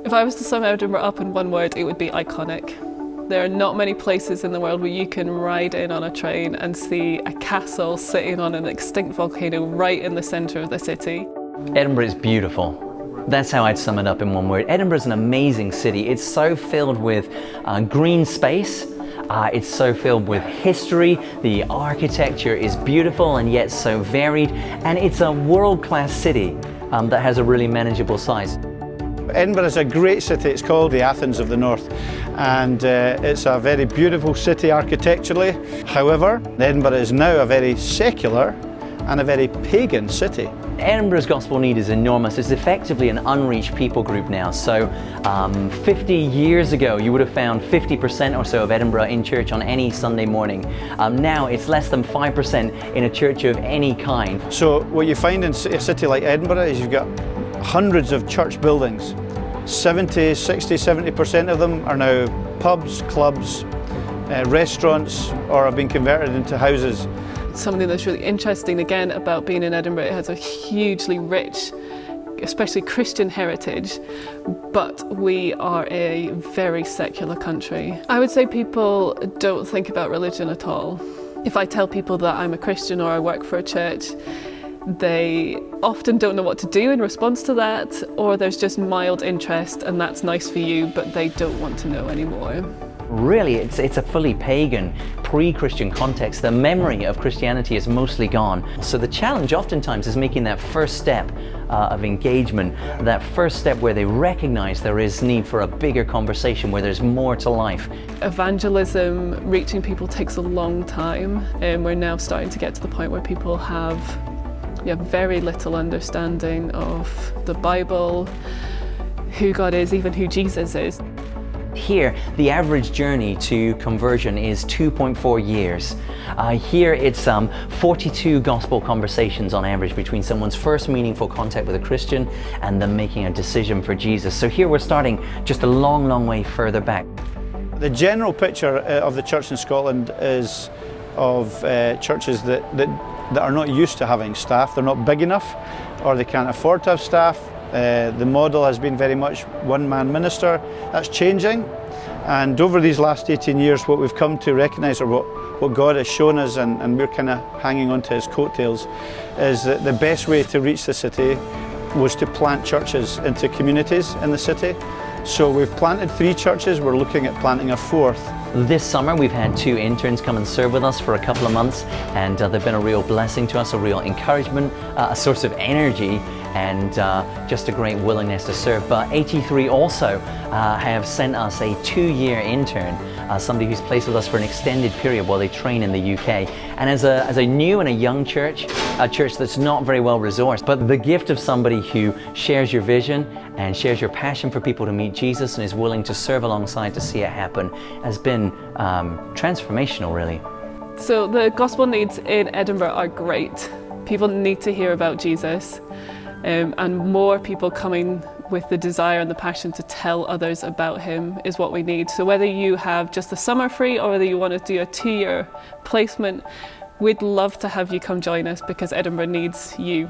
If I was to sum Edinburgh up in one word, it would be iconic. There are not many places in the world where you can ride in on a train and see a castle sitting on an extinct volcano right in the centre of the city. Edinburgh is beautiful. That's how I'd sum it up in one word. Edinburgh is an amazing city. It's so filled with green space. It's so filled with history. The architecture is beautiful and yet so varied. And it's a world-class city that has a really manageable size. Edinburgh is a great city. It's called the Athens of the North, and it's a very beautiful city architecturally. However, Edinburgh is now a very secular and a very pagan city. Edinburgh's gospel need is enormous. It's effectively an unreached people group now. So 50 years ago, you would have found 50% or so of Edinburgh in church on any Sunday morning. Now it's less than 5% in a church of any kind. So what you find in a city like Edinburgh is you've got hundreds of church buildings. 70, 60, 70% of them are now pubs, clubs, restaurants, or have been converted into houses. Something that's really interesting again about being in Edinburgh, it has a hugely rich, especially Christian heritage, but we are a very secular country. I would say people don't think about religion at all. If I tell people that I'm a Christian or I work for a church, they often don't know what to do in response to that, or there's just mild interest and that's nice for you, but they don't want to know anymore. Really, it's a fully pagan, pre-Christian context. The memory of Christianity is mostly gone. So the challenge oftentimes is making that first step of engagement, that first step where they recognize there is need for a bigger conversation, where there's more to life. Evangelism, reaching people takes a long time, and we're now starting to get to the point where people have very little understanding of the Bible, who God is, even who Jesus is. Here, the average journey to conversion is 2.4 years. Here it's 42 gospel conversations on average between someone's first meaningful contact with a Christian and them making a decision for Jesus. So here we're starting just a long, long way further back. The general picture of the church in Scotland is of churches that are not used to having staff. They're not big enough, or they can't afford to have staff. The model has been very much one-man minister. That's changing, and over these last 18 years what we've come to recognise, or what God has shown us, and we're kind of hanging on to his coattails, is that the best way to reach the city was to plant churches into communities in the city. So we've planted 3 churches, we're looking at planting a 4th. This summer we've had 2 interns come and serve with us for a couple of months, and they've been a real blessing to us, a real encouragement, a source of energy, and just a great willingness to serve. But AT3 also have sent us a 2-year intern, somebody who's placed with us for an extended period while they train in the UK. And as a new and a young church, a church that's not very well resourced, but the gift of somebody who shares your vision and shares your passion for people to meet Jesus and is willing to serve alongside to see it happen has been transformational, really. So the gospel needs in Edinburgh are great. People need to hear about Jesus. And more people coming with the desire and the passion to tell others about him is what we need. So whether you have just the summer free or whether you want to do a 2-year placement, we'd love to have you come join us, because Edinburgh needs you.